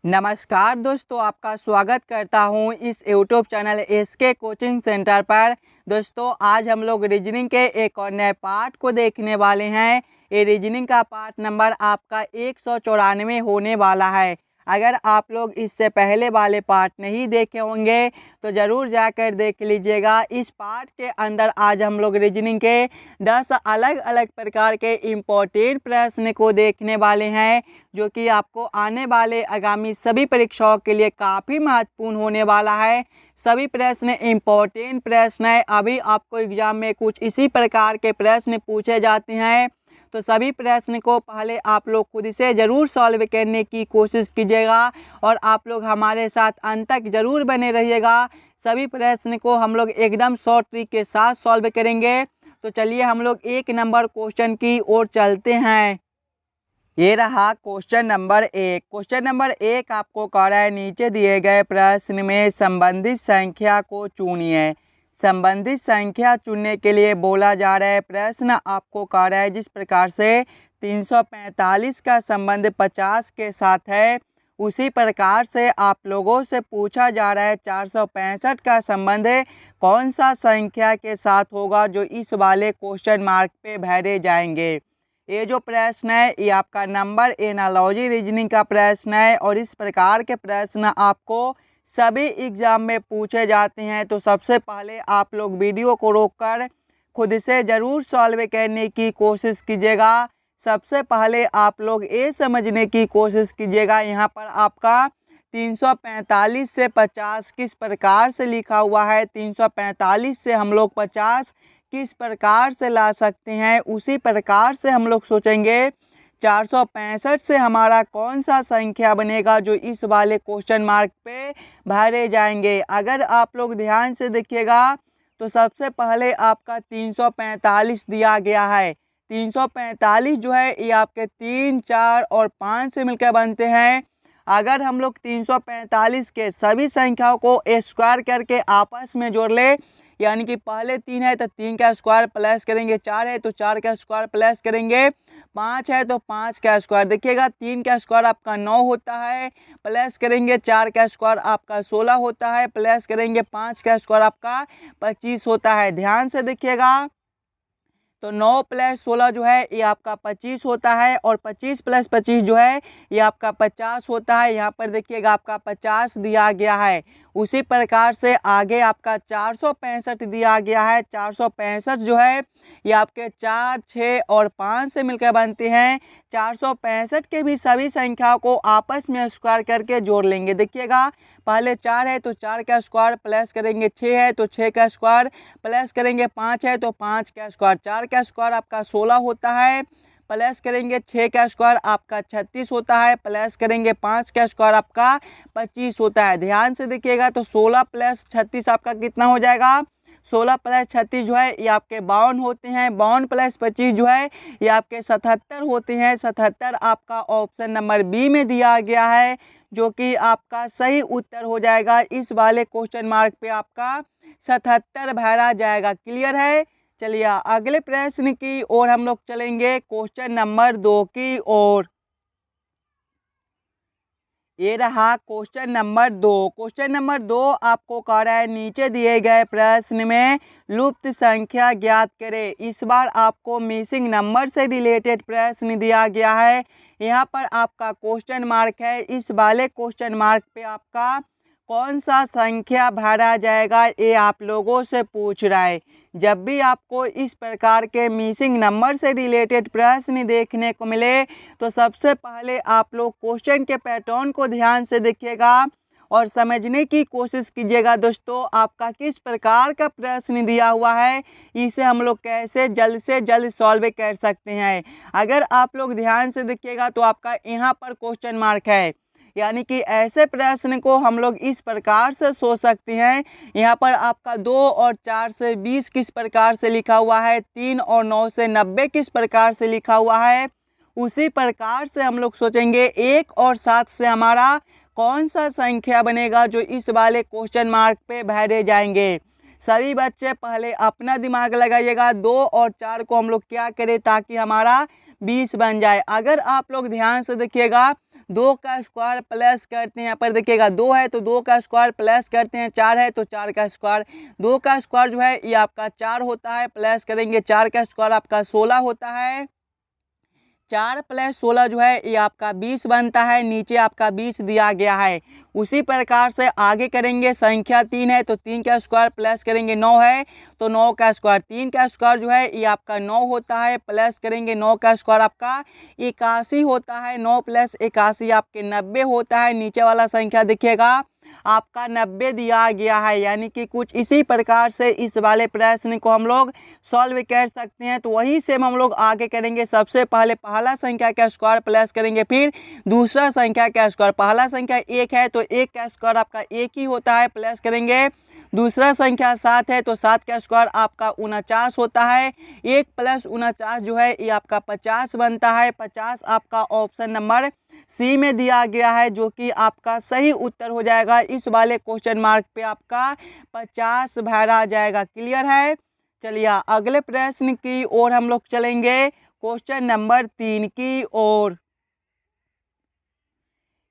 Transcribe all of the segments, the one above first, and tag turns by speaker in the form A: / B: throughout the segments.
A: नमस्कार दोस्तों, आपका स्वागत करता हूं इस YouTube channel SK coaching centre पर। दोस्तों, आज हम लोग रीजनिंग के एक और नए पार्ट को देखने वाले हैं। ये रीजनिंग का पार्ट नंबर आपका 194 होने वाला है। अगर आप लोग इससे पहले वाले पार्ट नहीं देखे होंगे तो ज़रूर जाकर देख लीजिएगा। इस पार्ट के अंदर आज हम लोग रीजनिंग के 10 अलग अलग प्रकार के इम्पोर्टेंट प्रश्न को देखने वाले हैं, जो कि आपको आने वाले आगामी सभी परीक्षाओं के लिए काफ़ी महत्वपूर्ण होने वाला है। सभी प्रश्न इम्पोर्टेंट प्रश्न है। अभी आपको एग्जाम में कुछ इसी प्रकार के प्रश्न पूछे जाते हैं, तो सभी प्रश्न को पहले आप लोग खुद से ज़रूर सॉल्व करने की कोशिश कीजिएगा और आप लोग हमारे साथ अंत तक ज़रूर बने रहिएगा। सभी प्रश्न को हम लोग एकदम शॉर्ट ट्रिक के साथ सॉल्व करेंगे। तो चलिए हम लोग 1 नंबर क्वेश्चन की ओर चलते हैं। ये रहा क्वेश्चन नंबर 1। क्वेश्चन नंबर 1 आपको कह रहा है, नीचे दिए गए प्रश्न में संबंधित संख्या को चुनिए। संबंधित संख्या चुनने के लिए बोला जा रहा है। प्रश्न आपको कह रहा है जिस प्रकार से 345 का संबंध 50 के साथ है, उसी प्रकार से आप लोगों से पूछा जा रहा है 465 का संबंध कौन सा संख्या के साथ होगा, जो इस वाले क्वेश्चन मार्क पे भरे जाएंगे। ये जो प्रश्न है ये आपका नंबर एनालॉजी रीजनिंग का प्रश्न है और इस प्रकार के प्रश्न आपको सभी एग्जाम में पूछे जाते हैं। तो सबसे पहले आप लोग वीडियो को रोककर खुद से ज़रूर सॉल्व करने की कोशिश कीजिएगा। सबसे पहले आप लोग ये समझने की कोशिश कीजिएगा, यहाँ पर आपका 345 से 50 किस प्रकार से लिखा हुआ है। 345 से हम लोग 50 किस प्रकार से ला सकते हैं, उसी प्रकार से हम लोग सोचेंगे 465 से हमारा कौन सा संख्या बनेगा, जो इस वाले क्वेश्चन मार्क पे भरे जाएंगे। अगर आप लोग ध्यान से देखिएगा तो सबसे पहले आपका 345 दिया गया है। 345 जो है ये आपके 3, 4 और 5 से मिलकर बनते हैं। अगर हम लोग 345 के सभी संख्याओं को स्क्वायर करके आपस में जोड़ ले, यानी कि पहले 3 है तो 3 का स्क्वायर प्लस करेंगे, 4 है तो 4 का स्क्वायर प्लस करेंगे, 5 है तो 5 का स्क्वायर। देखिएगा 3 का स्क्वायर आपका 9 होता है, प्लस करेंगे 4 का स्क्वायर आपका 16 होता है, प्लस करेंगे 5 का स्क्वायर आपका 25 होता है। ध्यान से देखिएगा तो 9 + 16 जो है ये आपका 25 होता है और 25 + 25 जो है ये आपका 50 होता है। यहाँ पर देखिएगा आपका 50 दिया गया है। उसी प्रकार से आगे आपका 465 दिया गया है। 465 जो है ये आपके 4, 6 और 5 से मिलकर बनते हैं। 465 के भी सभी संख्याओं को आपस में स्क्वायर करके जोड़ लेंगे। देखिएगा पहले 4 है तो 4 का स्क्वायर प्लस करेंगे, 6 है तो 6 का स्क्वायर प्लस करेंगे, 5 है तो 5 का स्क्वायर, 4 का स्क्वायर आपका 16 होता है, प्लस करेंगे 6 का स्क्वायर आपका 36 होता है, प्लस करेंगे 5 का स्क्वायर आपका 25 होता है। ध्यान से देखिएगा तो 16 + 36 आपका कितना हो जाएगा। 16 + 36 जो है ये आपके 52 होते हैं। 52 + 25 जो है ये आपके 77 होते हैं। 77 आपका ऑप्शन नंबर बी में दिया गया है, जो कि आपका सही उत्तर हो जाएगा। इस वाले क्वेश्चन मार्क पे आपका 77 भरा जाएगा। क्लियर है। चलिए अगले प्रश्न की ओर हम लोग चलेंगे, क्वेश्चन नंबर 2 की ओर। ये रहा क्वेश्चन नंबर 2। क्वेश्चन नंबर 2 आपको कह रहा है, नीचे दिए गए प्रश्न में लुप्त संख्या ज्ञात करें। इस बार आपको मिसिंग नंबर से रिलेटेड प्रश्न दिया गया है। यहाँ पर आपका क्वेश्चन मार्क है। इस वाले क्वेश्चन मार्क पे आपका कौन सा संख्या भरा जाएगा, ये आप लोगों से पूछ रहा है। जब भी आपको इस प्रकार के मिसिंग नंबर से रिलेटेड प्रश्न देखने को मिले तो सबसे पहले आप लोग क्वेश्चन के पैटर्न को ध्यान से देखिएगा और समझने की कोशिश कीजिएगा। दोस्तों, आपका किस प्रकार का प्रश्न दिया हुआ है, इसे हम लोग कैसे जल्द से जल्द सॉल्व कर सकते हैं। अगर आप लोग ध्यान से देखिएगा तो आपका यहाँ पर क्वेश्चन मार्क है, यानी कि ऐसे प्रश्न को हम लोग इस प्रकार से सोच सकते हैं। यहाँ पर आपका 2 और 4 से 20 किस प्रकार से लिखा हुआ है, 3 और 9 से 90 किस प्रकार से लिखा हुआ है, उसी प्रकार से हम लोग सोचेंगे 1 और 7 से हमारा कौन सा संख्या बनेगा, जो इस वाले क्वेश्चन मार्क पे भरे जाएंगे। सभी बच्चे पहले अपना दिमाग लगाइएगा। 2 और 4 को हम लोग क्या करें ताकि हमारा 20 बन जाए। अगर आप लोग ध्यान से देखिएगा 2 का स्क्वायर प्लस करते हैं, यहाँ पर देखिएगा 2 है तो 2 का स्क्वायर प्लस करते हैं, 4 है तो 4 का स्क्वायर, 2 का स्क्वायर जो है ये आपका 4 होता है, प्लस करेंगे 4 का स्क्वायर आपका 16 होता है, 4 + 16 जो है ये आपका 20 बनता है, नीचे आपका 20 दिया गया है। उसी प्रकार से आगे करेंगे, संख्या 3 है तो 3 का स्क्वायर प्लस करेंगे 9 है तो 9 का स्क्वायर, 3 का स्क्वायर जो है ये आपका 9 होता है, प्लस करेंगे 9 का स्क्वायर आपका 81 होता है, 9 + 81 आपके 90 होता है। नीचे वाला संख्या देखिएगा आपका 90 दिया गया है, यानी कि कुछ इसी प्रकार से इस वाले प्रश्न को हम लोग सॉल्व कर सकते हैं। तो वही सेम हम लोग आगे करेंगे। सबसे पहले पहला संख्या का स्क्वायर प्लस करेंगे, फिर दूसरा संख्या का स्क्वायर। पहला संख्या 1 है तो 1 का स्क्वायर आपका 1 ही होता है, प्लस करेंगे। दूसरा संख्या 7 है तो 7 का स्क्वायर आपका 49 होता है, 1 + 49 जो है ये आपका 50 बनता है। 50 आपका ऑप्शन नंबर सी में दिया गया है, जो कि आपका सही उत्तर हो जाएगा। इस वाले क्वेश्चन मार्क पे आपका 50 भरा जाएगा। क्लियर है? चलिए अगले प्रश्न की ओर हम लोग चलेंगे, क्वेश्चन नंबर 3 की ओर।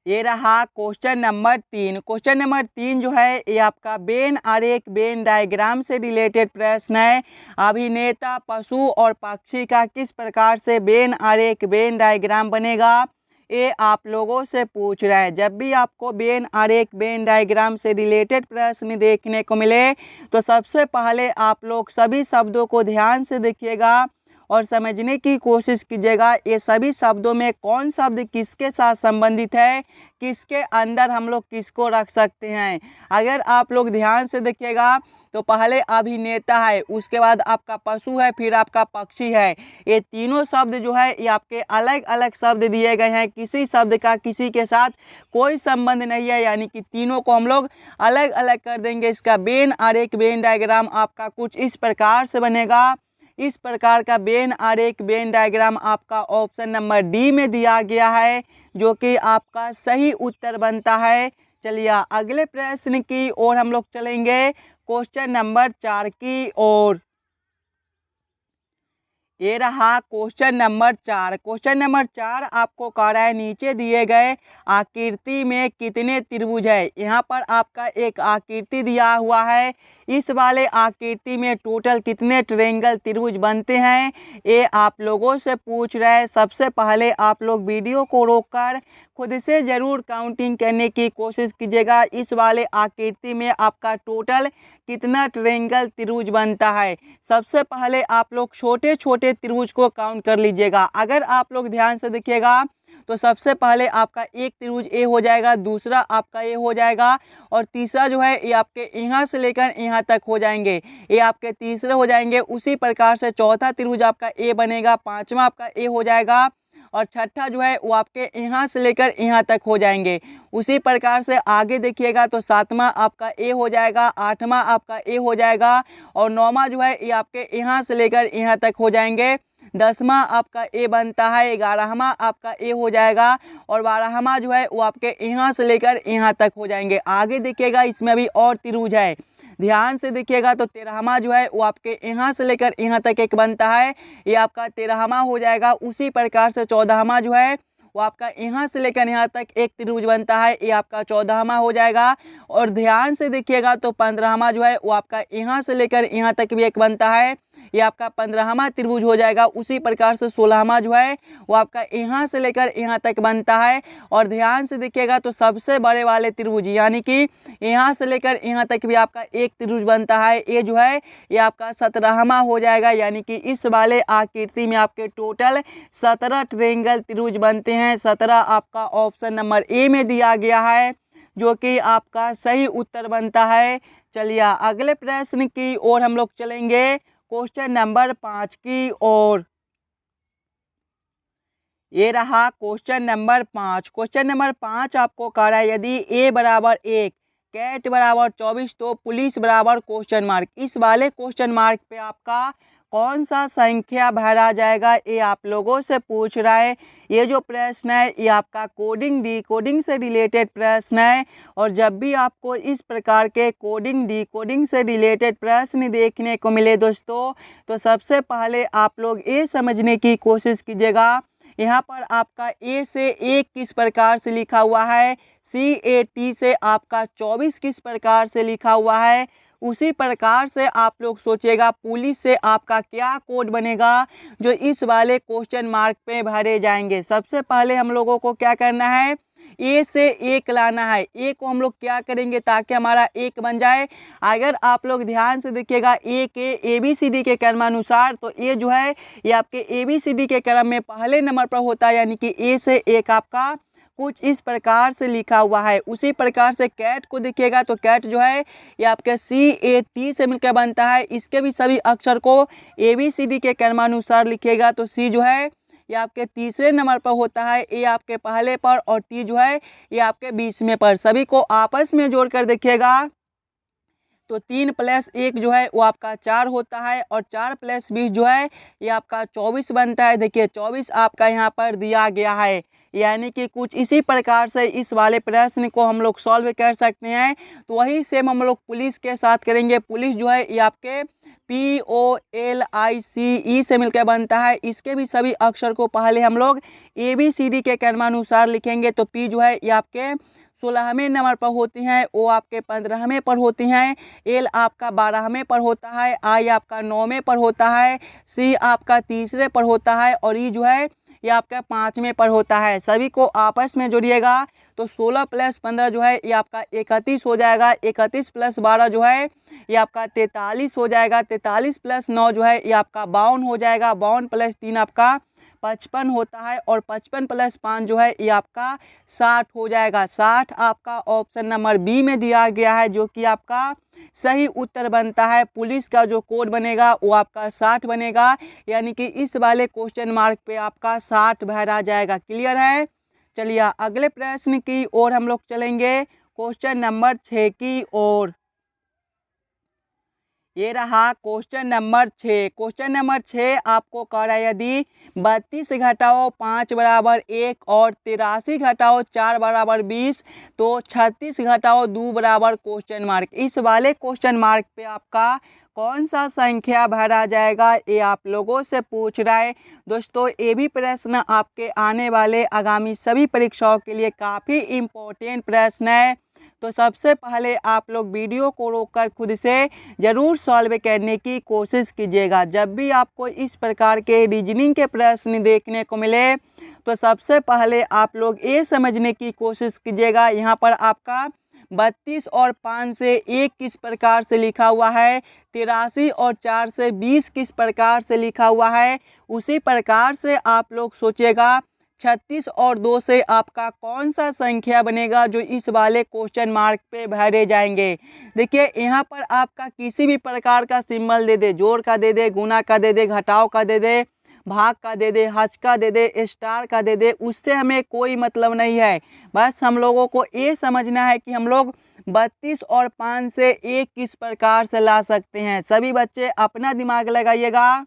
A: ये रहा क्वेश्चन नंबर 3। क्वेश्चन नंबर 3 जो है ये आपका वेन आरेख वेन डायग्राम से रिलेटेड प्रश्न है। अभिनेता पशु और पक्षी का किस प्रकार से वेन आरेख वेन डायग्राम बनेगा, ये आप लोगों से पूछ रहा है। जब भी आपको वेन आरेख वेन डायग्राम से रिलेटेड प्रश्न देखने को मिले तो सबसे पहले आप लोग सभी शब्दों को ध्यान से देखिएगा और समझने की कोशिश कीजिएगा ये सभी शब्दों में कौन शब्द किसके साथ संबंधित है, किसके अंदर हम लोग किसको रख सकते हैं। अगर आप लोग ध्यान से देखिएगा तो पहले अभिनेता है, उसके बाद आपका पशु है, फिर आपका पक्षी है। ये तीनों शब्द जो है ये आपके अलग अलग शब्द दिए गए हैं, किसी शब्द का किसी के साथ कोई संबंध नहीं है, यानी कि तीनों को हम लोग अलग अलग कर देंगे। इसका वेन आरेख वेन डायग्राम आपका कुछ इस प्रकार से बनेगा। इस प्रकार का वेन आरेख वेन डायग्राम आपका ऑप्शन नंबर डी में दिया गया है, जो कि आपका सही उत्तर बनता है। चलिए अगले प्रश्न की ओर हम लोग चलेंगे, क्वेश्चन नंबर 4 की ओर। ये रहा क्वेश्चन नंबर 4। क्वेश्चन नंबर 4 आपको कह रहा है नीचे दिए गए आकृति में कितने त्रिभुज है। यहाँ पर आपका एक आकृति दिया हुआ है, इस वाले आकृति में टोटल कितने ट्रायंगल त्रिभुज बनते हैं ये आप लोगों से पूछ रहा है। सबसे पहले आप लोग वीडियो को रोककर खुद से ज़रूर काउंटिंग करने की कोशिश कीजिएगा, इस वाले आकृति में आपका टोटल कितना ट्रायंगल त्रिभुज बनता है। सबसे पहले आप लोग छोटे छोटे त्रिभुज को काउंट कर लीजिएगा। अगर आप लोग ध्यान से देखिएगा तो सबसे पहले आपका एक त्रिभुज ए हो जाएगा, दूसरा आपका ए हो जाएगा और तीसरा जो है ये आपके यहाँ से लेकर यहाँ तक हो जाएंगे, ये आपके तीसरे हो जाएंगे। उसी प्रकार से चौथा त्रिभुज आपका ए बनेगा, पांचवा आपका ए हो जाएगा और छठा जो है वो आपके यहाँ से लेकर यहाँ तक हो जाएंगे। उसी प्रकार से आगे देखिएगा तो सातवां आपका ए हो जाएगा, आठवां आपका ए हो जाएगा और नौवां जो है ये आपके यहाँ से लेकर यहाँ तक हो जाएंगे। 10वां आपका ए बनता है, 11वां आपका ए हो जाएगा और 12वां जो है वो आपके यहाँ से लेकर यहाँ तक हो जाएंगे। आगे देखिएगा इसमें भी और त्रिभुज है, ध्यान से देखिएगा तो 13वां जो है वो आपके यहाँ से लेकर यहाँ तक एक बनता है, ये आपका 13वां हो जाएगा। उसी प्रकार से 14वां जो है वो आपका यहाँ से लेकर यहाँ तक एक त्रिभुज बनता है, ये आपका 14वां हो जाएगा। और ध्यान से देखिएगा तो 15वां जो है वो आपका यहाँ से लेकर यहाँ तक भी एक बनता है, ये आपका 15वां त्रिभुज हो जाएगा। उसी प्रकार से 16वां जो है वो आपका यहाँ से लेकर यहाँ तक बनता है। और ध्यान से देखिएगा तो सबसे बड़े वाले त्रिभुज यानी कि यहाँ से लेकर यहाँ तक भी आपका एक त्रिभुज बनता है, ये जो है ये आपका 17वां हो जाएगा। यानी कि इस वाले आकृति में आपके टोटल 17 ट्रायंगल त्रिभुज बनते हैं। 17 आपका ऑप्शन नंबर ए में दिया गया है, जो कि आपका सही उत्तर बनता है। चलिए अगले प्रश्न की ओर हम लोग चलेंगे, क्वेश्चन नंबर 5 की ओर। ये रहा क्वेश्चन नंबर 5। क्वेश्चन नंबर 5 आपको कह रहा है यदि ए बराबर 1 कैट बराबर 24 तो पुलिस बराबर क्वेश्चन मार्क। इस वाले क्वेश्चन मार्क पे आपका कौन सा संख्या भरा जाएगा ये आप लोगों से पूछ रहा है। ये जो प्रश्न है ये आपका कोडिंग डिकोडिंग से रिलेटेड प्रश्न है। और जब भी आपको इस प्रकार के कोडिंग डिकोडिंग से रिलेटेड प्रश्न देखने को मिले दोस्तों, तो सबसे पहले आप लोग ये समझने की कोशिश कीजिएगा यहाँ पर आपका ए से 1 किस प्रकार से लिखा हुआ है, CAT से आपका 24 किस प्रकार से लिखा हुआ है, उसी प्रकार से आप लोग सोचेगा पुलिस से आपका क्या कोड बनेगा जो इस वाले क्वेश्चन मार्क पे भरे जाएंगे। सबसे पहले हम लोगों को क्या करना है, ए से 1 लाना है। ए को हम लोग क्या करेंगे ताकि हमारा 1 बन जाए। अगर आप लोग ध्यान से देखिएगा ए के ABCD के क्रमानुसार, तो ए जो है ये आपके ABCD के क्रम में पहले नंबर पर होता है, यानी कि ए से 1 आपका कुछ इस प्रकार से लिखा हुआ है। उसी प्रकार से कैट को देखिएगा तो कैट जो है ये आपके CAT से मिलकर बनता है। इसके भी सभी अक्षर को ABCD के क्रमानुसार लिखिएगा तो सी जो है ये आपके तीसरे नंबर पर होता है, ए आपके पहले पर और टी जो है ये आपके 20वें पर। सभी को आपस में जोड़कर देखिएगा तो 3 + 1 जो है वो आपका 4 होता है और 4 + 20 जो है ये आपका 24 बनता है। देखिए 24 आपका यहाँ पर दिया गया है, यानी कि कुछ इसी प्रकार से इस वाले प्रश्न को हम लोग सॉल्व कर सकते हैं। तो वही सेम हम लोग पुलिस के साथ करेंगे। पुलिस जो है ये आपके POLICE से मिलकर बनता है। इसके भी सभी अक्षर को पहले हम लोग ABCD के क्रमानुसार लिखेंगे। तो पी जो है ये आपके 16वें नंबर पर होती हैं, ओ आपके 15वें पर होती हैं, एल आपका 12वें पर होता है, आई आपका 9वें पर होता है, सी आपका 3रे पर होता है और ई जो है ये आपका 5वें पर होता है। सभी को आपस में जोड़िएगा तो 16 + 15 जो है ये आपका 31 हो जाएगा। 31 + 12 जो है ये आपका 43 हो जाएगा। 43 + 9 जो है ये आपका 52 हो जाएगा। 52 + 3 आपका 55 होता है और 55 + 5 जो है ये आपका 60 हो जाएगा। 60 आपका ऑप्शन नंबर बी में दिया गया है, जो कि आपका सही उत्तर बनता है। पुलिस का जो कोड बनेगा वो आपका 60 बनेगा, यानी कि इस वाले क्वेश्चन मार्क पे आपका 60 भरा जाएगा। क्लियर है। चलिए अगले प्रश्न की ओर हम लोग चलेंगे, क्वेश्चन नंबर 6 की ओर। ये रहा क्वेश्चन नंबर 6। क्वेश्चन नंबर 6 आपको कह रहा है यदि 32 घटाओ 5 = 1 और 83 घटाओ 4 = 20 तो 36 घटाओ 2 = क्वेश्चन मार्क। इस वाले क्वेश्चन मार्क पे आपका कौन सा संख्या भरा जाएगा, ये आप लोगों से पूछ रहा है। दोस्तों ये भी प्रश्न आपके आने वाले आगामी सभी परीक्षाओं के लिए काफ़ी इम्पोर्टेंट प्रश्न है। तो सबसे पहले आप लोग वीडियो को रोककर खुद से ज़रूर सॉल्व करने की कोशिश कीजिएगा। जब भी आपको इस प्रकार के रीजनिंग के प्रश्न देखने को मिले तो सबसे पहले आप लोग ये समझने की कोशिश कीजिएगा यहाँ पर आपका 32 और 5 से 1 किस प्रकार से लिखा हुआ है, 83 और 4 से 20 किस प्रकार से लिखा हुआ है। उसी प्रकार से आप लोग सोचिएगा 36 और 2 से आपका कौन सा संख्या बनेगा जो इस वाले क्वेश्चन मार्क पे भरे जाएंगे। देखिए यहाँ पर आपका किसी भी प्रकार का सिंबल दे दे, जोड़ का दे दे, गुना का दे दे, घटाव का दे दे, भाग का दे दे, हज का दे दे, स्टार का दे दे, उससे हमें कोई मतलब नहीं है। बस हम लोगों को ये समझना है कि हम लोग 32 और 5 से 1 किस प्रकार से ला सकते हैं। सभी बच्चे अपना दिमाग लगाइएगा।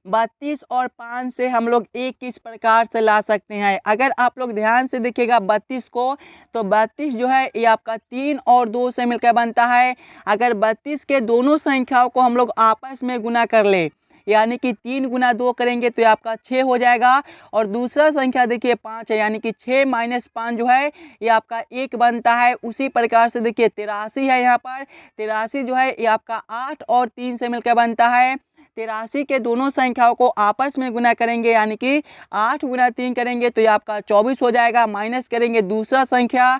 A: 32 और 5 से हम लोग 1 किस प्रकार से ला सकते हैं। अगर आप लोग ध्यान से देखिएगा 32 को, तो 32 जो है ये आपका 3 और 2 से मिलकर बनता है। अगर 32 के दोनों संख्याओं को हम लोग आपस में गुना कर ले, यानी कि 3 × 2 करेंगे तो ये आपका 6 हो जाएगा। और दूसरा संख्या देखिए 5 है, यानी कि 6 - 5 जो है ये आपका 1 बनता है। उसी प्रकार से देखिए 83 है, यहाँ पर 83 जो है ये आपका 8 और 3 से मिलकर बनता है। 83 के दोनों संख्याओं को आपस में गुना करेंगे, यानी कि 8 × 3 करेंगे तो ये आपका 24 हो जाएगा। माइनस करेंगे दूसरा संख्या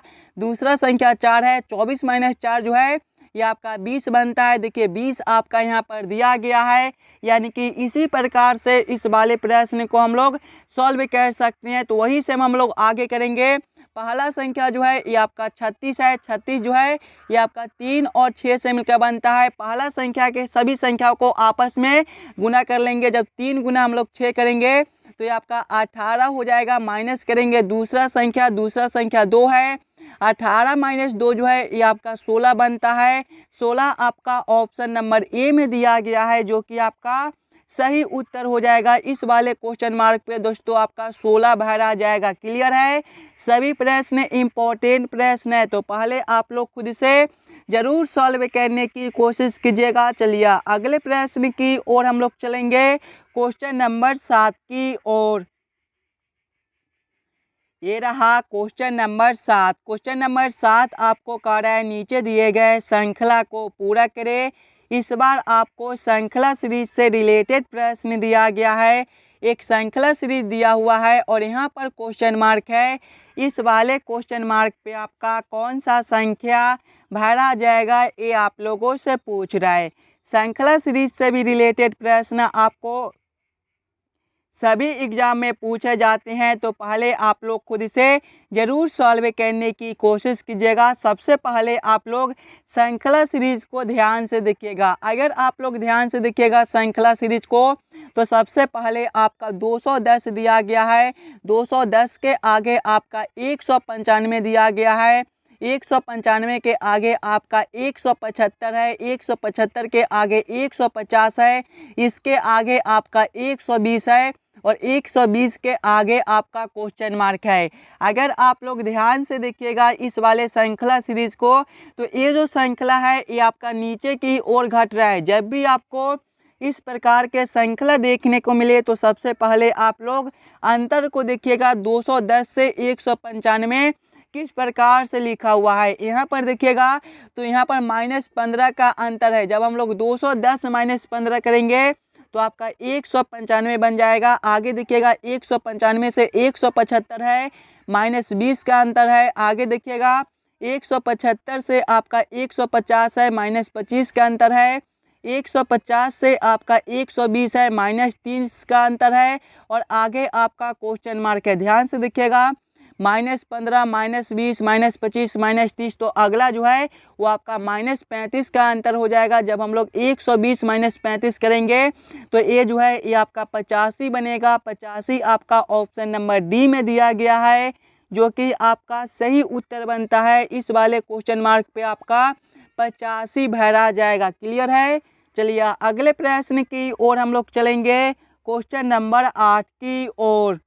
A: 4 है, 24 - 4 जो है ये आपका 20 बनता है। देखिए 20 आपका यहाँ पर दिया गया है, यानी कि इसी प्रकार से इस वाले प्रश्न को हम लोग सॉल्व कर सकते हैं। तो वही से हम लोग आगे करेंगे। पहला संख्या जो है ये आपका 36 है। 36 जो है ये आपका 3 और 6 से मिलकर बनता है। पहला संख्या के सभी संख्याओं को आपस में गुना कर लेंगे। जब 3 × हम लोग 6 करेंगे तो ये आपका 18 हो जाएगा। माइनस करेंगे दूसरा संख्या 2 है। 18 - 2 जो है ये आपका 16 बनता है। 16 आपका ऑप्शन नंबर ए में दिया गया है, जो कि आपका सही उत्तर हो जाएगा। इस वाले क्वेश्चन मार्क पे दोस्तों आपका 16 भरा जाएगा। क्लियर है। सभी प्रश्न इंपॉर्टेंट प्रश्न है, तो पहले आप लोग खुद से ज़रूर सॉल्व करने की कोशिश कीजिएगा। चलिए अगले प्रश्न की ओर हम लोग चलेंगे, क्वेश्चन नंबर 7 की ओर। ये रहा क्वेश्चन नंबर 7। क्वेश्चन नंबर 7 आपको कह रहा है नीचे दिए गए श्रृंखला को पूरा करें। इस बार आपको श्रृंखला सीरीज से रिलेटेड प्रश्न दिया गया है। एक श्रृंखला सीरीज दिया हुआ है और यहाँ पर क्वेश्चन मार्क है। इस वाले क्वेश्चन मार्क पे आपका कौन सा संख्या भरा जाएगा ये आप लोगों से पूछ रहा है। श्रृंखला सीरीज से भी रिलेटेड प्रश्न आपको सभी एग्जाम में पूछे जाते हैं, तो पहले आप लोग खुद से ज़रूर सॉल्व करने की कोशिश कीजिएगा। सबसे पहले आप लोग श्रृंखला सीरीज को ध्यान से देखिएगा। अगर आप लोग ध्यान से देखिएगा श्रृंखला सीरीज को, तो सबसे पहले आपका 210 दिया गया है। 210 के आगे आपका 195 दिया गया है। 195 के आगे आपका 175 है। 175 के आगे 150 है। इसके आगे आपका 120 है और 120 के आगे आपका क्वेश्चन मार्क है। अगर आप लोग ध्यान से देखिएगा इस वाले श्रृंखला सीरीज को, तो ये जो श्रृंखला है ये आपका नीचे की ओर घट रहा है। जब भी आपको इस प्रकार के श्रृंखला देखने को मिले, तो सबसे पहले आप लोग अंतर को देखिएगा। 210 से 195 किस प्रकार से लिखा हुआ है यहाँ पर देखिएगा, तो यहाँ पर -15 का अंतर है। जब हम लोग 210 - 15 करेंगे तो आपका 195 बन जाएगा। आगे देखिएगा 195 से 175 है, -20 का अंतर है। आगे देखिएगा 175 से आपका 150 है, -25 का अंतर है। 150 से आपका 120 है, -30 का अंतर है। और आगे आपका क्वेश्चन मार्क है। ध्यान से देखिएगा -15, -20, -25, -30, तो अगला जो है वो आपका -35 का अंतर हो जाएगा। जब हम लोग 120 - 35 करेंगे तो ये जो है ये आपका 85 बनेगा। 85 आपका ऑप्शन नंबर डी में दिया गया है, जो कि आपका सही उत्तर बनता है। इस वाले क्वेश्चन मार्क पे आपका 85 भरा जाएगा। क्लियर है। चलिए अगले प्रश्न की ओर हम लोग चलेंगे, क्वेश्चन नंबर 8 की ओर।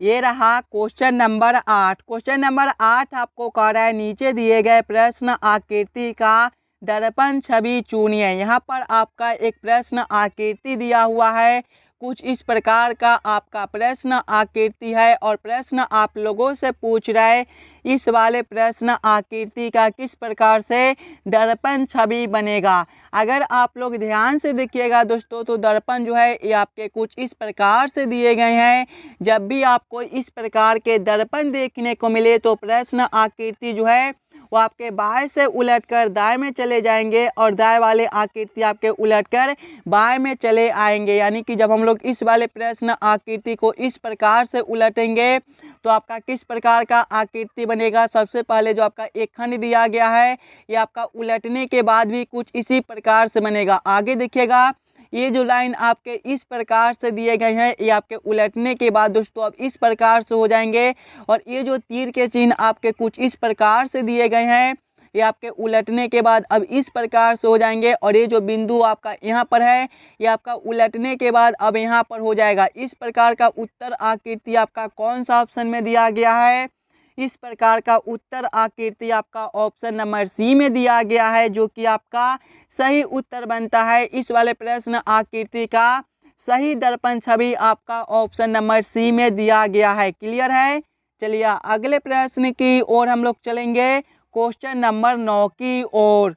A: ये रहा क्वेश्चन नंबर 8। क्वेश्चन नंबर 8 आपको कह रहा है नीचे दिए गए प्रश्न आकृति का दर्पण छवि चुनिए। यहाँ पर आपका एक प्रश्न आकृति दिया हुआ है। कुछ इस प्रकार का आपका प्रश्न आकृति है और प्रश्न आप लोगों से पूछ रहा है इस वाले प्रश्न आकृति का किस प्रकार से दर्पण छवि बनेगा। अगर आप लोग ध्यान से देखिएगा दोस्तों, तो दर्पण जो है ये आपके कुछ इस प्रकार से दिए गए हैं। जब भी आपको इस प्रकार के दर्पण देखने को मिले, तो प्रश्न आकृति जो है वो आपके बाएं से उलटकर दाएं में चले जाएंगे और दाएं वाले आकृति आपके उलटकर बाएं में चले आएंगे। यानी कि जब हम लोग इस वाले प्रश्न आकृति को इस प्रकार से उलटेंगे तो आपका किस प्रकार का आकृति बनेगा। सबसे पहले जो आपका एक खंड दिया गया है ये आपका उलटने के बाद भी कुछ इसी प्रकार से बनेगा। आगे देखिएगा ये जो लाइन आपके इस प्रकार से दिए गए हैं ये आपके उलटने के बाद दोस्तों अब इस प्रकार से हो जाएंगे। और ये जो तीर के चिन्ह आपके कुछ इस प्रकार से दिए गए हैं ये आपके उलटने के बाद अब इस प्रकार से हो जाएंगे। और ये जो बिंदु आपका यहाँ पर है ये आपका उलटने के बाद अब यहाँ पर हो जाएगा। इस प्रकार का उत्तर आकृति आपका कौन सा ऑप्शन में दिया गया है। इस प्रकार का उत्तर आकृति आपका ऑप्शन नंबर सी में दिया गया है, जो कि आपका सही उत्तर बनता है। इस वाले प्रश्न आकृति का सही दर्पण छवि आपका ऑप्शन नंबर सी में दिया गया है। क्लियर है। चलिए अगले प्रश्न की ओर हम लोग चलेंगे, क्वेश्चन नंबर 9 की ओर।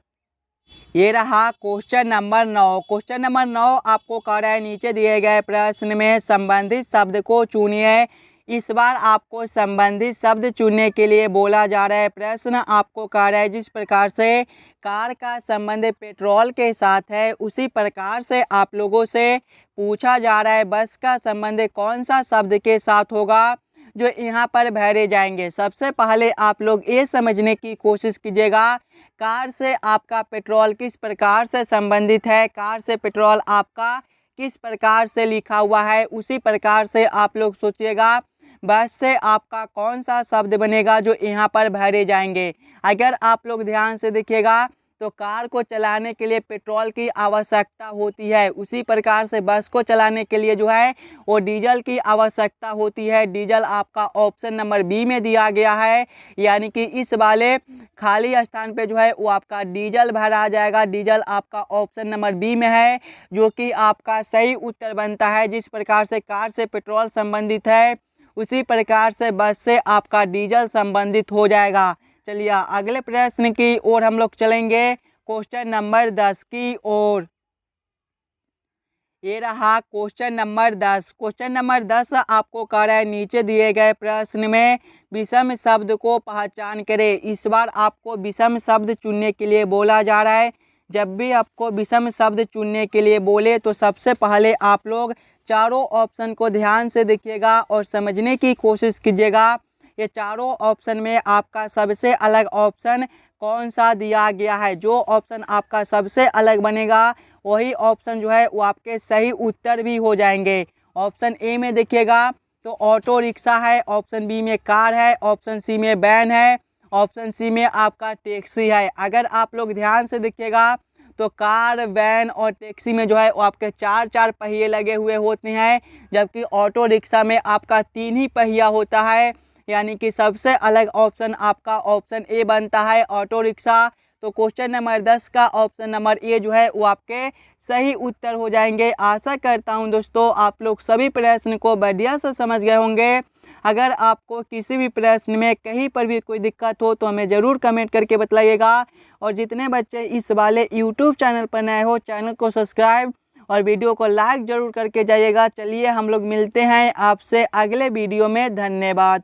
A: ये रहा क्वेश्चन नंबर 9। क्वेश्चन नंबर 9 आपको कह रहा है नीचे दिए गए प्रश्न में संबंधित शब्द को चुनिए। इस बार आपको संबंधित शब्द चुनने के लिए बोला जा रहा है। प्रश्न आपको कह रहा है जिस प्रकार से कार का संबंध पेट्रोल के साथ है, उसी प्रकार से आप लोगों से पूछा जा रहा है बस का संबंध कौन सा शब्द के साथ होगा जो यहाँ पर भरे जाएंगे। सबसे पहले आप लोग ये समझने की कोशिश कीजिएगा कार से आपका पेट्रोल किस प्रकार से संबंधित है। कार से पेट्रोल आपका किस प्रकार से लिखा हुआ है, उसी प्रकार से आप लोग सोचिएगा बस से आपका कौन सा शब्द बनेगा जो यहाँ पर भरे जाएंगे। अगर आप लोग ध्यान से देखिएगा तो कार को चलाने के लिए पेट्रोल की आवश्यकता होती है, उसी प्रकार से बस को चलाने के लिए जो है वो डीजल की आवश्यकता होती है। डीजल आपका ऑप्शन नंबर बी में दिया गया है, यानी कि इस वाले खाली स्थान पे जो है वो आपका डीजल भरा जाएगा। डीजल आपका ऑप्शन नंबर बी में है, जो कि आपका सही उत्तर बनता है। जिस प्रकार से कार से पेट्रोल संबंधित है, उसी प्रकार से बस से आपका डीजल संबंधित हो जाएगा। चलिए अगले प्रश्न की ओर हम लोग चलेंगे, क्वेश्चन नंबर 10 की ओर। ये रहा क्वेश्चन नंबर 10। क्वेश्चन नंबर 10 आपको कह रहा है नीचे दिए गए प्रश्न में विषम शब्द को पहचान करें। इस बार आपको विषम शब्द चुनने के लिए बोला जा रहा है। जब भी आपको विषम शब्द चुनने के लिए बोले तो सबसे पहले आप लोग चारों ऑप्शन को ध्यान से देखिएगा और समझने की कोशिश कीजिएगा। ये चारों ऑप्शन में आपका सबसे अलग ऑप्शन कौन सा दिया गया है। जो ऑप्शन आपका सबसे अलग बनेगा वही ऑप्शन जो है वो आपके सही उत्तर भी हो जाएंगे। ऑप्शन ए में देखिएगा तो ऑटो रिक्शा है, ऑप्शन बी में कार है, ऑप्शन सी में वैन है, ऑप्शन सी में आपका टैक्सी है। अगर आप लोग ध्यान से देखिएगा तो कार, वैन और टैक्सी में जो है वो आपके चार पहिए लगे हुए होते हैं, जबकि ऑटो रिक्शा में आपका 3 ही पहिया होता है। यानी कि सबसे अलग ऑप्शन आपका ऑप्शन ए बनता है, ऑटो रिक्शा। तो क्वेश्चन नंबर 10 का ऑप्शन नंबर ए जो है वो आपके सही उत्तर हो जाएंगे। आशा करता हूं दोस्तों आप लोग सभी प्रश्न को बढ़िया से समझ गए होंगे। अगर आपको किसी भी प्रश्न में कहीं पर भी कोई दिक्कत हो तो हमें ज़रूर कमेंट करके बताइएगा। और जितने बच्चे इस वाले यूट्यूब चैनल पर नए हो, चैनल को सब्सक्राइब और वीडियो को लाइक ज़रूर करके जाइएगा। चलिए हम लोग मिलते हैं आपसे अगले वीडियो में। धन्यवाद।